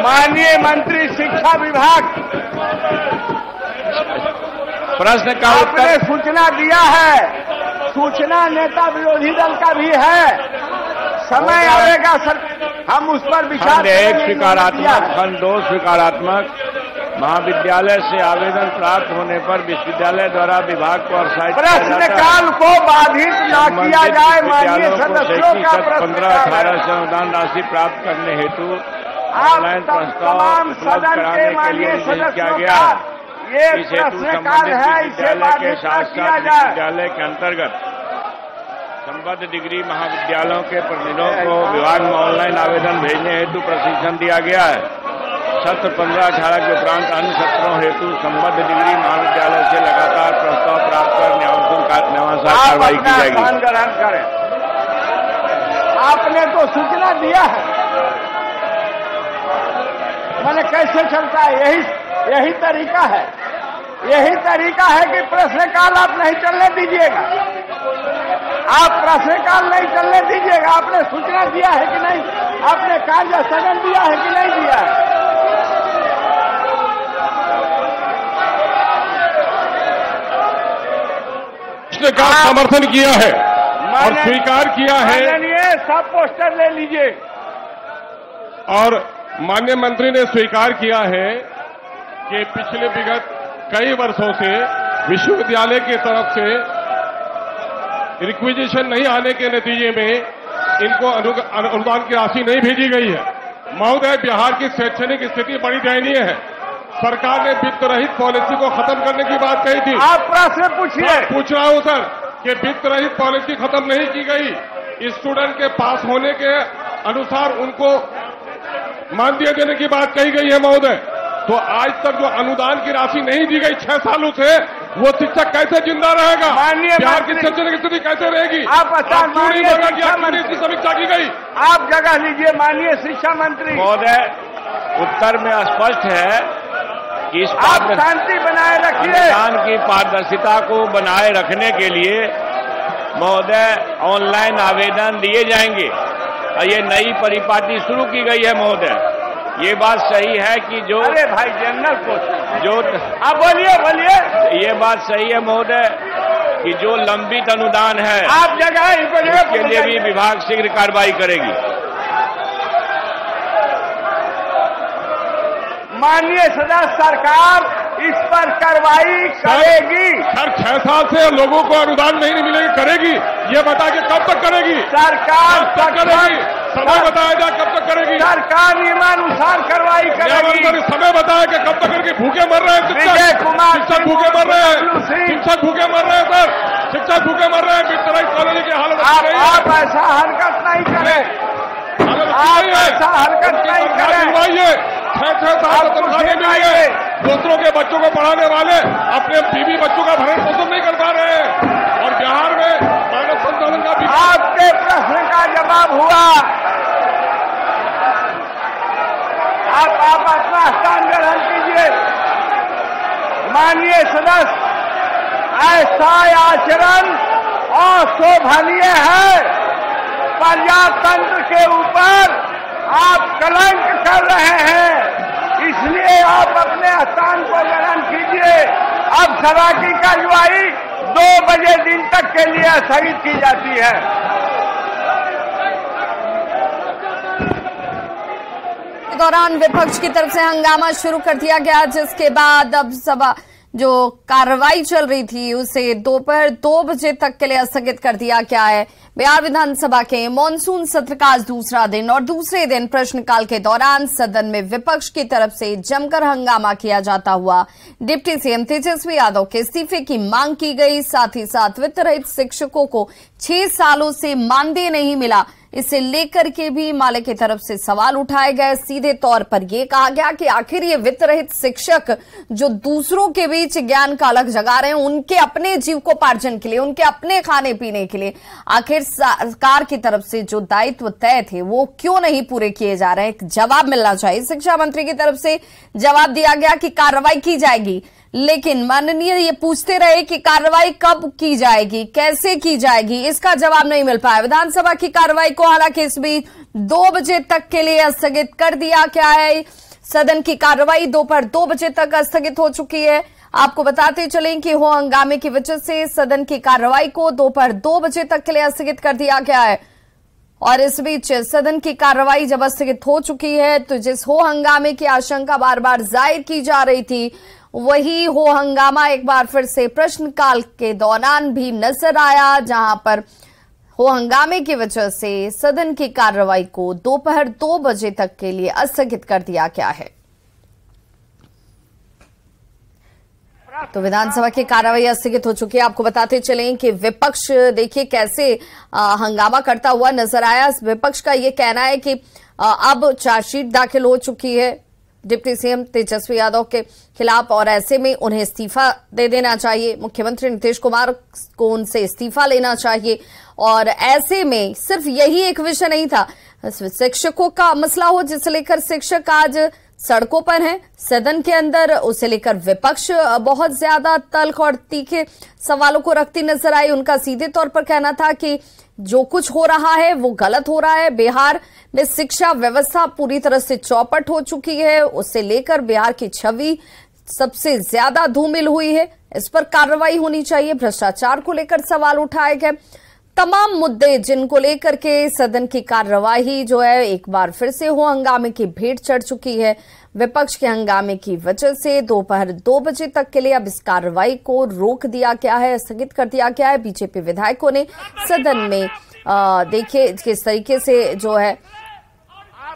माननीय मंत्री शिक्षा विभाग, प्रश्न का आपने सूचना दिया है, सूचना नेता विरोधी दल का भी है, समय आएगा सर, हम उस पर विचार खंड 1 स्वीकारात्मक, खंड 2 स्वीकारात्मक। महाविद्यालय से आवेदन प्राप्त होने पर विश्वविद्यालय द्वारा विभाग को वेबसाइट प्रश्नकाल को बाधित न किया जाए। माननीय सदस्यों का 15-18 से अनुदान राशि प्राप्त करने हेतु ऑनलाइन प्रस्ताव उपलब्ध कराने के लिए निर्देश किया गया है। इस हेतु संबंधित विश्वविद्यालय के साथ साथ विश्वविद्यालय के अंतर्गत संबद्ध डिग्री महाविद्यालयों के प्रतिनिधियों को विभाग में ऑनलाइन आवेदन भेजने हेतु प्रशिक्षण दिया गया है। सत्र 15-18 के उपरांत अन्य सत्रों हेतु संबद्ध डिग्री महाविद्यालय से लगातार प्रस्ताव प्राप्त कर न्यायानुसार कार्रवाई की जाएगी। ग्रहण करें। आपने तो सूचना दिया है, मैंने कैसे चलता है? यही तरीका है, यही तरीका है कि प्रश्नकाल आप नहीं चलने दीजिएगा, आप प्रश्नकाल नहीं चलने दीजिएगा। आपने सूचना दिया है कि नहीं? आपने कार्य स्थगन दिया है कि नहीं दिया है? का समर्थन किया है और स्वीकार किया है। सब पोस्टर ले लीजिए। और माननीय मंत्री ने स्वीकार किया है कि पिछले विगत कई वर्षों से विश्वविद्यालय की तरफ से रिक्विजिशन नहीं आने के नतीजे में इनको अनुदान की राशि नहीं भेजी गई है। महोदय, बिहार की शैक्षणिक स्थिति बड़ी दयनीय है। सरकार ने वित्त रहित पॉलिसी को खत्म करने की बात कही थी। आप प्रश्न पूछिए। पूछ रहा हूं सर कि वित्त रहित पॉलिसी खत्म नहीं की गई। स्टूडेंट के पास होने के अनुसार उनको मानदेय देने की बात कही गई है महोदय। तो आज तक जो अनुदान की राशि नहीं दी गई 6 सालों से, वो शिक्षक कैसे जिंदा रहेगा? बिहार की शैक्षणिक स्थिति कैसे रहेगी? आप इसकी समीक्षा की गई। आप जगह लीजिए माननीय शिक्षा मंत्री महोदय। उत्तर में स्पष्ट है कि इस आप शांति बनाए रखिए। अनुदान की पारदर्शिता को बनाए रखने के लिए महोदय ऑनलाइन आवेदन दिए जाएंगे और ये नई परिपाटी शुरू की गई है महोदय। ये बात सही है कि जो अरे भाई जनरल पोस्ट जो आप बोलिए। ये बात सही है महोदय कि जो लंबित अनुदान है आप जगह के लिए भी विभाग शीघ्र कार्रवाई करेगी। माननीय सदस्य, सरकार इस पर कार्रवाई करेगी। सर 6 साल से लोगों को अनुदान नहीं मिलेगी, करेगी। ये बता के कब तक करेगी सरकार? तक करेगी, समय बताया जाए कब तक करेगी सरकार? नियमानुसार कार्रवाई करेगी। समय बताया कि कब तक करेगी? भूखे मर रहे हैं शिक्षक भूखे मर रहे हैं, शिक्षक भूखे मर रहे हैं सर, शिक्षक भूखे मर रहे हैं। वित्त कॉलेज की हालत आप ऐसा हरकत नहीं करें, आप ऐसा हरकत नहीं करें। 6 साल तनख्वाह नहीं मिली है। दूसरों के बच्चों को पढ़ाने वाले अपने बीवी बच्चों का भरण पोषण नहीं कर पा रहे हैं और बिहार में मानव संसाधन का भी। आपके प्रश्न का जवाब हुआ। आप अपना स्थान ग्रहण कीजिए। माननीय सदस्य, ऐसा आचरण अशोभनीय है। प्रजातंत्र के ऊपर आप कलंक कर रहे हैं, इसलिए आप अपने स्थान को ग्रहण कीजिए। अब सभा की कार्यवाही 2 बजे दिन तक के लिए स्थगित की जाती है। दौरान विपक्ष की तरफ से हंगामा शुरू कर दिया गया, जिसके बाद अब सभा जो कार्रवाई चल रही थी उसे दोपहर 2 बजे तक के लिए स्थगित कर दिया गया है। बिहार विधानसभा के मॉनसून सत्र का आज दूसरा दिन और दूसरे दिन प्रश्नकाल के दौरान सदन में विपक्ष की तरफ से जमकर हंगामा किया जाता हुआ डिप्टी सीएम तेजस्वी यादव के इस्तीफे की मांग की गई। साथ ही साथ वित्त रहित शिक्षकों को 6 सालों से मानदेय नहीं मिला, इसे लेकर के भी माले की तरफ से सवाल उठाए गए। सीधे तौर पर यह कहा गया कि आखिर ये वित्त रहित शिक्षक जो दूसरों के बीच ज्ञान का अलग जगा रहे हैं, उनके अपने जीविकोपार्जन के लिए, उनके अपने खाने पीने के लिए आखिर सरकार की तरफ से जो दायित्व तय थे वो क्यों नहीं पूरे किए जा रहे हैं? जवाब मिलना चाहिए। शिक्षा मंत्री की तरफ से जवाब दिया गया कि कार्रवाई की जाएगी, लेकिन माननीय ये पूछते रहे कि कार्रवाई कब की जाएगी, कैसे की जाएगी, इसका जवाब नहीं मिल पाया। विधानसभा की कार्रवाई को हालांकि इस बीच 2 बजे तक के लिए स्थगित कर दिया गया है। सदन की कार्रवाई दोपहर 2 बजे तक स्थगित हो चुकी है। आपको बताते चलें कि हो हंगामे की वजह से सदन की कार्रवाई को दोपहर 2 बजे तक के लिए स्थगित कर दिया गया है। और इस बीच सदन की कार्रवाई जब स्थगित हो चुकी है तो जिस हो हंगामे की आशंका बार बार जाहिर की जा रही थी, वही हो हंगामा एक बार फिर से प्रश्नकाल के दौरान भी नजर आया, जहां पर हो हंगामे की वजह से सदन की कार्रवाई को दोपहर 2 बजे तक के लिए स्थगित कर दिया गया है। तो विधानसभा की कार्रवाई स्थगित हो चुकी है। आपको बताते चलें कि विपक्ष देखिए कैसे हंगामा करता हुआ नजर आया। विपक्ष का ये कहना है कि अब चार्जशीट दाखिल हो चुकी है डिप्टी सीएम तेजस्वी यादव के खिलाफ और ऐसे में उन्हें इस्तीफा दे देना चाहिए। मुख्यमंत्री नीतीश कुमार को उनसे इस्तीफा लेना चाहिए। और ऐसे में सिर्फ यही एक विषय नहीं था, शिक्षकों का मसला हो जिसे लेकर शिक्षक आज सड़कों पर हैं सदन के अंदर, उसे लेकर विपक्ष बहुत ज्यादा तल्ख और तीखे सवालों को रखती नजर आई। उनका सीधे तौर पर कहना था कि जो कुछ हो रहा है वो गलत हो रहा है। बिहार में शिक्षा व्यवस्था पूरी तरह से चौपट हो चुकी है, उससे लेकर बिहार की छवि सबसे ज्यादा धूमिल हुई है। इस पर कार्रवाई होनी चाहिए। भ्रष्टाचार को लेकर सवाल उठाए गए। तमाम मुद्दे जिनको लेकर के सदन की कार्यवाही जो है एक बार फिर से हो हंगामे की भेंट चढ़ चुकी है। विपक्ष के हंगामे की वजह से दोपहर 2 बजे तक के लिए अब इस कार्रवाई को रोक दिया गया है, स्थगित कर दिया गया है। बीजेपी विधायकों ने सदन में देखिए किस तरीके से जो है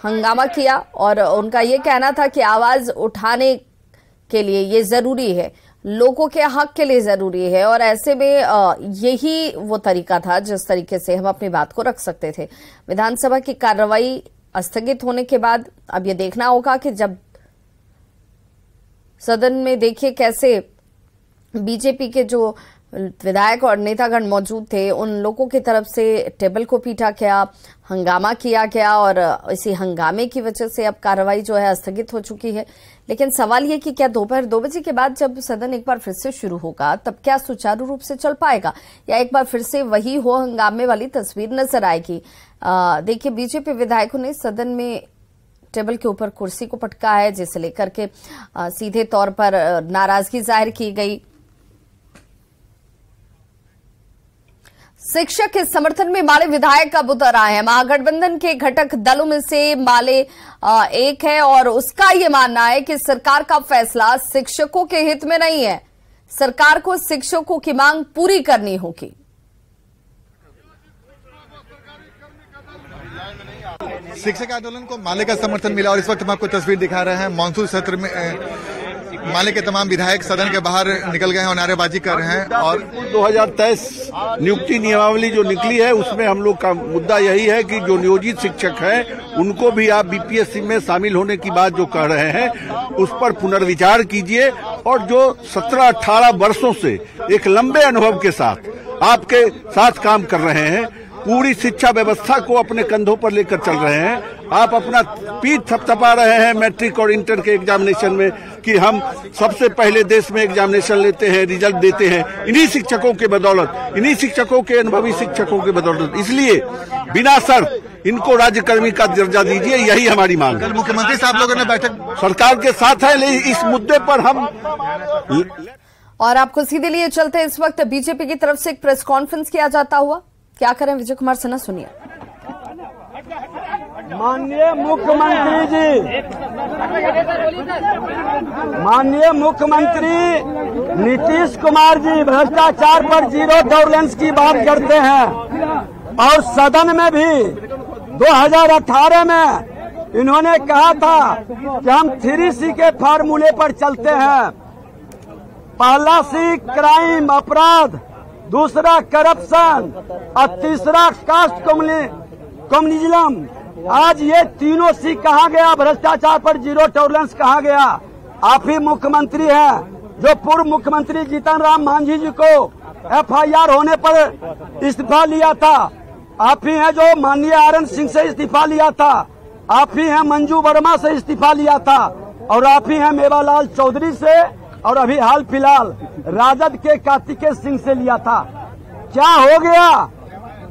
हंगामा किया और उनका ये कहना था कि आवाज उठाने के लिए ये जरूरी है, लोगों के हक के लिए जरूरी है और ऐसे में यही वो तरीका था जिस तरीके से हम अपनी बात को रख सकते थे। विधानसभा की कार्रवाई स्थगित होने के बाद अब ये देखना होगा कि जब सदन में देखिए कैसे बीजेपी के जो विधायक और नेतागण मौजूद थे उन लोगों की तरफ से टेबल को पीटा गया, हंगामा किया गया और इसी हंगामे की वजह से अब कार्रवाई जो है स्थगित हो चुकी है। लेकिन सवाल ये कि क्या दोपहर 2 बजे के बाद जब सदन एक बार फिर से शुरू होगा तब क्या सुचारू रूप से चल पाएगा या एक बार फिर से वही हो हंगामे वाली तस्वीर नजर आएगी। देखिए बीजेपी विधायकों ने सदन में टेबल के ऊपर कुर्सी को पटका है जिसे लेकर के सीधे तौर पर नाराजगी जाहिर की गई। शिक्षक के समर्थन में माले विधायक अब उतर आए हैं। महागठबंधन के घटक दलों में से माले एक है और उसका ये मानना है कि सरकार का फैसला शिक्षकों के हित में नहीं है, सरकार को शिक्षकों की मांग पूरी करनी होगी। शिक्षक आंदोलन को माले का समर्थन मिला और इस वक्त हम आपको तस्वीर दिखा रहे हैं। मानसून सत्र में माले के तमाम विधायक सदन के बाहर निकल गए हैं और नारेबाजी कर रहे हैं। और 2023 नियुक्ति नियमावली जो निकली है उसमें हम लोग का मुद्दा यही है कि जो नियोजित शिक्षक हैं उनको भी आप बीपीएससी में शामिल होने की बात जो कह रहे हैं उस पर पुनर्विचार कीजिए और जो 17-18 वर्षों से एक लंबे अनुभव के साथ आपके साथ काम कर रहे हैं, पूरी शिक्षा व्यवस्था को अपने कंधों पर लेकर चल रहे हैं। आप अपना पीठ थपथपा रहे हैं मैट्रिक और इंटर के एग्जामिनेशन में कि हम सबसे पहले देश में एग्जामिनेशन लेते हैं, रिजल्ट देते हैं इन्हीं शिक्षकों के बदौलत, इन्हीं शिक्षकों के अनुभवी शिक्षकों के बदौलत। इसलिए बिना शर्त इनको राज्यकर्मी का दर्जा दीजिए, यही हमारी मांग है। मुख्यमंत्री साहब लोगों ने बैठक सरकार के साथ है, लेकिन इस मुद्दे पर हम और आपको सीधे लिए चलते इस वक्त बीजेपी की तरफ से एक प्रेस कॉन्फ्रेंस किया जाता हुआ। क्या करें विजय कुमार सिन्हा, सुनिए। माननीय मुख्यमंत्री जी, माननीय मुख्यमंत्री नीतीश कुमार जी भ्रष्टाचार पर 0 टॉलरेंस की बात करते हैं और सदन में भी 2018 में इन्होंने कहा था कि हम 3C के फार्मूले पर चलते हैं। पहला C क्राइम अपराध, दूसरा करप्शन और तीसरा कास्ट कम्युनिज्म। आज ये तीनों C कहा गया, भ्रष्टाचार पर 0 टॉलरेंस कहा गया। आप ही मुख्यमंत्री हैं जो पूर्व मुख्यमंत्री जीतन राम मांझी जी को FIR होने पर इस्तीफा लिया था। आप ही हैं जो माननीय आरएन सिंह से इस्तीफा लिया था। आप ही हैं मंजू वर्मा से इस्तीफा लिया था और आप ही हैं मेवालाल चौधरी से और अभी हाल फिलहाल राजद के कार्तिकेय सिंह से लिया था। क्या हो गया?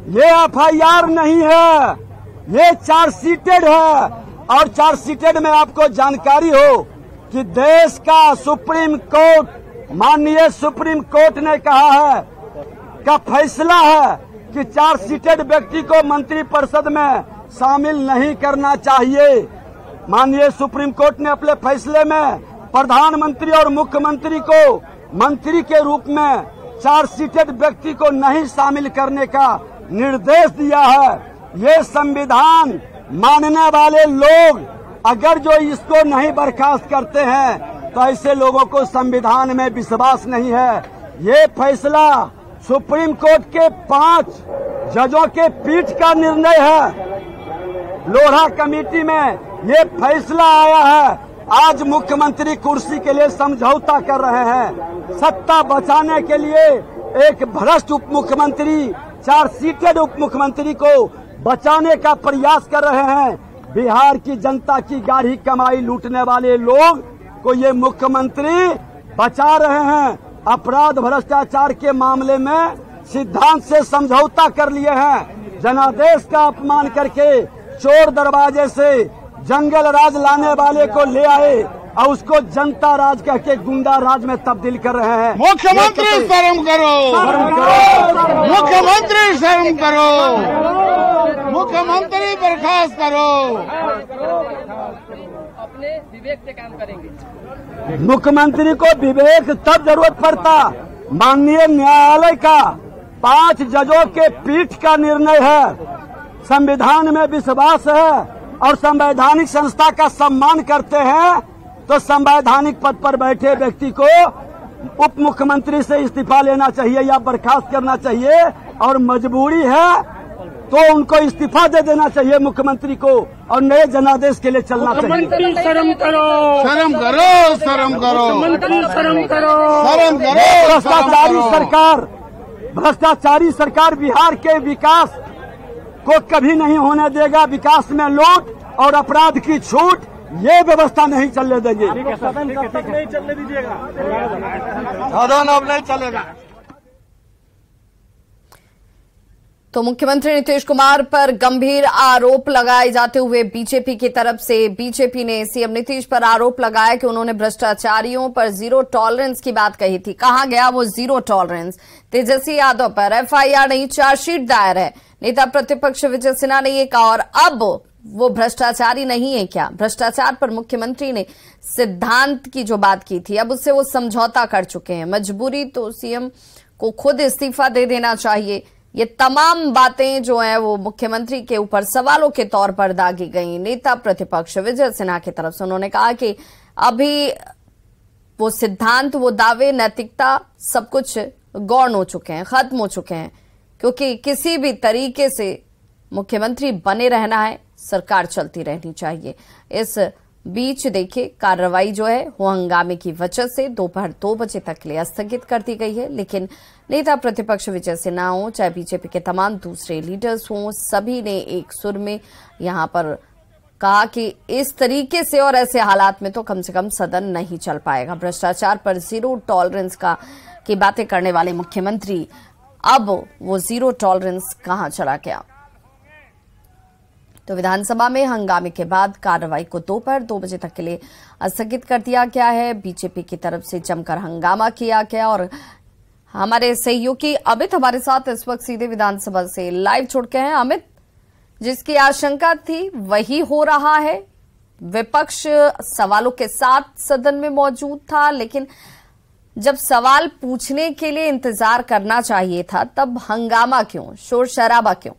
ये FIR नहीं है, ये चार्जशीटेड है और चार्जशीटेड में आपको जानकारी हो कि देश का सुप्रीम कोर्ट, माननीय सुप्रीम कोर्ट ने कहा है का फैसला है कि चार्जशीटेड व्यक्ति को मंत्रिपरिषद में शामिल नहीं करना चाहिए। माननीय सुप्रीम कोर्ट ने अपने फैसले में प्रधानमंत्री और मुख्यमंत्री को मंत्री के रूप में चार्जशीटेड व्यक्ति को नहीं शामिल करने का निर्देश दिया है। ये संविधान मानने वाले लोग अगर जो इसको नहीं बर्खास्त करते हैं तो ऐसे लोगों को संविधान में विश्वास नहीं है। ये फैसला सुप्रीम कोर्ट के 5 जजों के पीठ का निर्णय है। लोढ़ा कमेटी में ये फैसला आया है। आज मुख्यमंत्री कुर्सी के लिए समझौता कर रहे हैं। सत्ता बचाने के लिए एक भ्रष्ट उप मुख्यमंत्री, चार्जशीटेड उप मुख्यमंत्री को बचाने का प्रयास कर रहे हैं। बिहार की जनता की गाढ़ी कमाई लूटने वाले लोग को ये मुख्यमंत्री बचा रहे हैं। अपराध भ्रष्टाचार के मामले में सिद्धांत से समझौता कर लिए हैं। जनादेश का अपमान करके चोर दरवाजे से जंगल राज लाने वाले को ले आए और उसको जनता राज कह के गुंडा राज में तब्दील कर रहे हैं। मुख्यमंत्री शर्म करो, मुख्यमंत्री शर्म करो, मुख्यमंत्री बर्खास्त करो। अपने विवेक से काम करेंगे। मुख्यमंत्री को विवेक तब जरूरत पड़ता, माननीय न्यायालय का 5 जजों के पीठ का निर्णय है। संविधान में विश्वास है और संवैधानिक संस्था का सम्मान करते हैं तो संवैधानिक पद पर बैठे व्यक्ति को उप मुख्यमंत्री से इस्तीफा लेना चाहिए या बर्खास्त करना चाहिए, और मजबूरी है तो उनको इस्तीफा दे देना चाहिए मुख्यमंत्री को और नए जनादेश के लिए चलना चाहिए। शर्म करो, शर्म करो, शर्म करो, शर्म करो, शर्म करो। भ्रष्टाचारी सरकार बिहार के विकास को कभी नहीं होने देगा। विकास में लूट और अपराध की छूट, ये व्यवस्था नहीं चलने देंगे। सदन कब तक नहीं चलने दीजिएगा? सदन अब नहीं चलेगा। तो मुख्यमंत्री नीतीश कुमार पर गंभीर आरोप लगाए जाते हुए बीजेपी की तरफ से बीजेपी ने सीएम नीतीश पर आरोप लगाया कि उन्होंने भ्रष्टाचारियों पर जीरो टॉलरेंस की बात कही थी। कहा गया वो जीरो टॉलरेंस? तेजस्वी यादव पर एफआईआर नहीं, चार्जशीट दायर है। नेता प्रतिपक्ष विजय सिन्हा ने ये कहा। और अब वो भ्रष्टाचारी नहीं है क्या? भ्रष्टाचार पर मुख्यमंत्री ने सिद्धांत की जो बात की थी, अब उससे वो समझौता कर चुके हैं। मजबूरी तो सीएम को खुद इस्तीफा दे देना चाहिए। ये तमाम बातें जो हैं वो मुख्यमंत्री के ऊपर सवालों के तौर पर दागी गई। नेता प्रतिपक्ष विजय सिन्हा की तरफ से उन्होंने कहा कि अभी वो सिद्धांत, वो दावे, नैतिकता सब कुछ गौण हो चुके हैं, खत्म हो चुके हैं, क्योंकि किसी भी तरीके से मुख्यमंत्री बने रहना है, सरकार चलती रहनी चाहिए। इस बीच देखिए कार्रवाई जो है वो हंगामे की वजह से दोपहर 2 बजे तक के लिए स्थगित कर दी गई है। लेकिन नेता प्रतिपक्ष विजय सिन्हा हो चाहे बीजेपी के तमाम दूसरे लीडर्स हों, सभी ने एक सुर में यहां पर कहा कि इस तरीके से और ऐसे हालात में तो कम से कम सदन नहीं चल पाएगा। भ्रष्टाचार पर जीरो टॉलरेंस की बातें करने वाले मुख्यमंत्री, अब वो जीरो टॉलरेंस कहां चला गया? तो विधानसभा में हंगामे के बाद कार्रवाई को दोपहर 2 बजे तक के लिए स्थगित कर दिया गया है। बीजेपी की तरफ से जमकर हंगामा किया गया और हमारे सहयोगी अमित हमारे साथ इस वक्त सीधे विधानसभा से लाइव जुड़ के हैं। अमित, जिसकी आशंका थी वही हो रहा है। विपक्ष सवालों के साथ सदन में मौजूद था, लेकिन जब सवाल पूछने के लिए इंतजार करना चाहिए था तब हंगामा क्यों, शोर शराबा क्यों?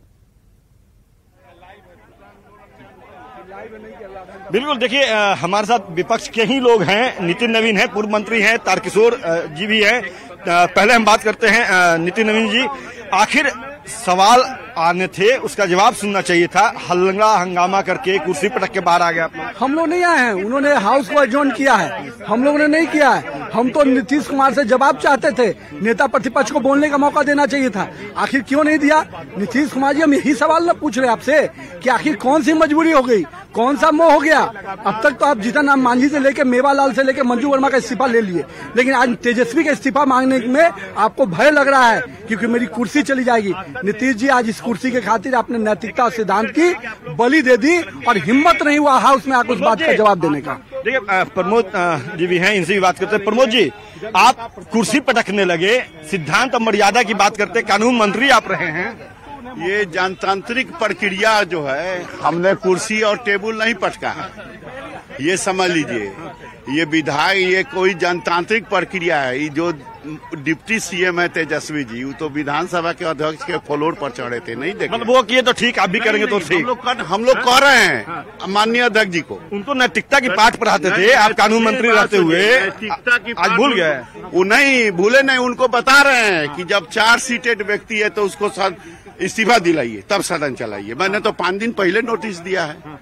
बिल्कुल, देखिए हमारे साथ विपक्ष के ही लोग हैं। नितिन नवीन है, पूर्व मंत्री हैं, तारकिशोर जी भी हैं। पहले हम बात करते हैं नितिन नवीन जी, आखिर सवाल आने थे, उसका जवाब सुनना चाहिए था। हल्ला हंगामा करके कुर्सी पटक के बाहर आ गया। हम लोग नहीं आए हैं, उन्होंने हाउस को एडजॉर्न किया है, हम लोगों ने नहीं किया है। हम तो नीतीश कुमार से जवाब चाहते थे, नेता प्रतिपक्ष को बोलने का मौका देना चाहिए था, आखिर क्यों नहीं दिया? नीतीश कुमार जी, हम यही सवाल न पूछ रहे आपसे कि आखिर कौन सी मजबूरी हो गई? कौन सा मोह हो गया? अब तक तो आप जीतन राम मांझी से लेके मेवालाल से लेके मंजू वर्मा का इस्तीफा ले लिए, लेकिन आज तेजस्वी का इस्तीफा मांगने में आपको भय लग रहा है क्योंकि मेरी कुर्सी चली जाएगी। नीतीश जी आज इस कुर्सी के खातिर आपने नैतिकता और सिद्धांत की बलि दे दी और हिम्मत नहीं हुआ हाउस में आकर उस बात का जवाब देने का। देखिए प्रमोद जी भी हैं, इनसे भी बात करते हैं। प्रमोद जी, आप कुर्सी पटकने लगे, सिद्धांत और मर्यादा की बात करते, कानून मंत्री आप रहे हैं। ये जनतांत्रिक प्रक्रिया जो है, हमने कुर्सी और टेबल नहीं पटका है, ये समझ लीजिए। ये विधायक, ये कोई जनतांत्रिक प्रक्रिया है। ये जो डिप्टी सीएम है तेजस्वी जी, वो तो विधानसभा के अध्यक्ष के फ्लोर पर चढ़े थे, नहीं देखे? मतलब वो किए तो ठीक, आप भी करेंगे तो ठीक। हम लोग कह रहे हैं माननीय अध्यक्ष जी को, उनको नैतिकता की पाठ पढ़ाते थे, आप कानून मंत्री रहते हुए आज भूल गए? वो नहीं भूले, नहीं, उनको बता रहे हैं कि जब 4 सीटेड व्यक्ति है तो उसको इस्तीफा दिलाइए, तब सदन चलाइए। मैंने तो 5 दिन पहले नोटिस दिया है।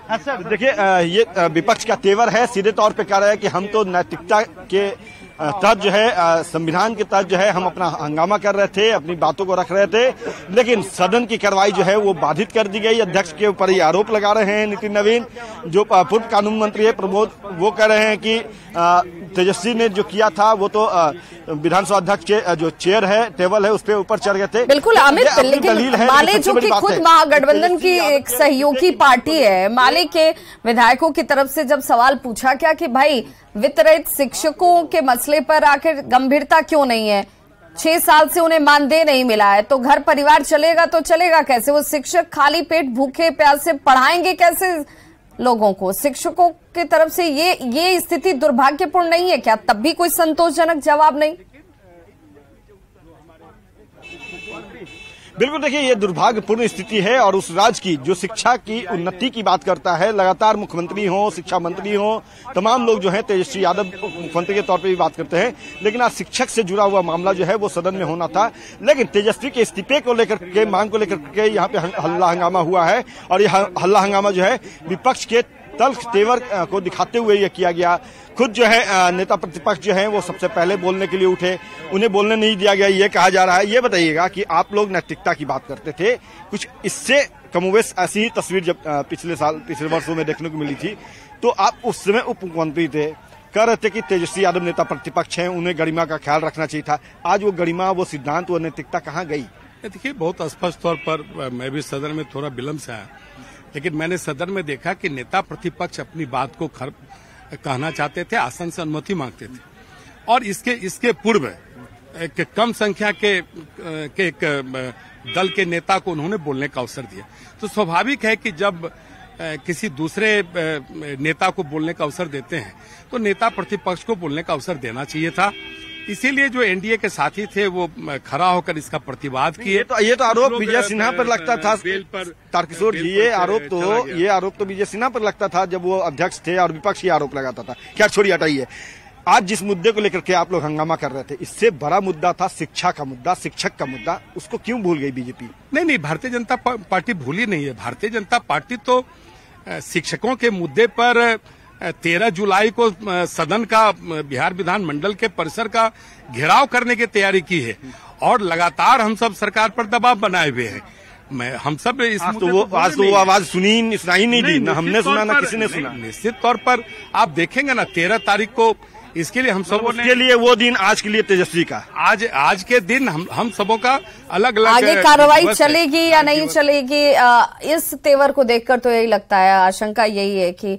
अच्छा, देखिए ये विपक्ष का तेवर है, सीधे तौर पे कह रहा है कि हम तो नैतिकता के तहत जो है, संविधान के तहत जो है, हम अपना हंगामा कर रहे थे, अपनी बातों को रख रहे थे, लेकिन सदन की कार्रवाई जो है वो बाधित कर दी गई। अध्यक्ष के ऊपर ये आरोप लगा रहे हैं नितिन नवीन, जो पूर्व कानून मंत्री है प्रमोद, वो कह रहे हैं कि तेजस्वी ने जो किया था वो तो विधानसभा अध्यक्ष के जो चेयर है, टेबल है, उस पर ऊपर चढ़ गए थे। बिल्कुल अमित, लेकिन माले जो कि खुद महागठबंधन की एक सहयोगी पार्टी है, माले के विधायकों की तरफ से जब सवाल पूछा क्या कि भाई वित्त रहित शिक्षकों के मसले पर आखिर गंभीरता क्यों नहीं है? 6 साल से उन्हें मानदेय नहीं मिला है, तो घर परिवार चलेगा तो चलेगा कैसे? वो शिक्षक खाली पेट भूखे प्यासे पढ़ाएंगे कैसे लोगों को? शिक्षकों की तरफ से ये स्थिति दुर्भाग्यपूर्ण नहीं है क्या? तब भी कोई संतोषजनक जवाब नहीं। बिल्कुल, देखिए ये दुर्भाग्यपूर्ण स्थिति है और उस राज्य की जो शिक्षा की उन्नति की बात करता है, लगातार मुख्यमंत्री हो, शिक्षा मंत्री हो, तमाम लोग जो है, तेजस्वी यादव मुख्यमंत्री के तौर पे भी बात करते हैं, लेकिन आज शिक्षक से जुड़ा हुआ मामला जो है वो सदन में होना था। लेकिन तेजस्वी के इस्तीफे को लेकर के, मांग को लेकर के यहाँ पे हल्ला हंगामा हुआ है और यह हल्ला हंगामा जो है विपक्ष के तल्ख तेवर को दिखाते हुए यह किया गया। खुद जो है नेता प्रतिपक्ष जो है वो सबसे पहले बोलने के लिए उठे, उन्हें बोलने नहीं दिया गया, ये कहा जा रहा है। ये बताइएगा कि आप लोग नैतिकता की बात करते थे, कुछ इससे कमोवेश ऐसी ही तस्वीर जब पिछले वर्षों में देखने को मिली थी, तो आप उस समय उप मुख्यमंत्री थे, कह रहे थे कि तेजस्वी यादव नेता प्रतिपक्ष हैं, उन्हें गरिमा का ख्याल रखना चाहिए था। आज वो गरिमा, वो सिद्धांत, वो नैतिकता कहाँ गई? देखिए, बहुत स्पष्ट तौर पर मैं भी सदन में थोड़ा विलंब से आया, लेकिन मैंने सदन में देखा कि नेता प्रतिपक्ष अपनी बात को कहना चाहते थे, आसन से अनुमति मांगते थे, और इसके पूर्व एक कम संख्या के एक दल के नेता को उन्होंने बोलने का अवसर दिया। तो स्वाभाविक है कि जब किसी दूसरे नेता को बोलने का अवसर देते हैं तो नेता प्रतिपक्ष को बोलने का अवसर देना चाहिए था। इसीलिए जो एनडीए के साथी थे वो खड़ा होकर इसका प्रतिवाद किए। ये तो आरोप विजय सिन्हा पर लगता था, तारकिशोर जी, ये आरोप तो विजय सिन्हा पर लगता था जब वो अध्यक्ष थे और विपक्ष ये आरोप लगाता था। क्या छोड़िए, हटाइए। आज जिस मुद्दे को लेकर के आप लोग हंगामा कर रहे थे, इससे बड़ा मुद्दा था शिक्षा का मुद्दा, शिक्षक का मुद्दा, उसको क्यों भूल गई बीजेपी? नहीं, भारतीय जनता पार्टी भूली नहीं है। भारतीय जनता पार्टी तो शिक्षकों के मुद्दे पर 13 जुलाई को सदन का, बिहार विधानमंडल के परिसर का घेराव करने की तैयारी की है और लगातार हम सब सरकार पर दबाव बनाए हुए हैं। हम सब आज तो वो आवाज सुनाई नहीं दी, ना हमने सुना ना किसी ने सुना। निश्चित तौर पर आप देखेंगे ना 13 तारीख को, इसके लिए हम सबों ने, के लिए वो दिन, आज के लिए तेजस्वी का, आज के दिन हम सबों का अलग अलग आगे कार्रवाई चलेगी या नहीं चलेगी, इस तेवर को देखकर तो यही लगता है, आशंका यही है कि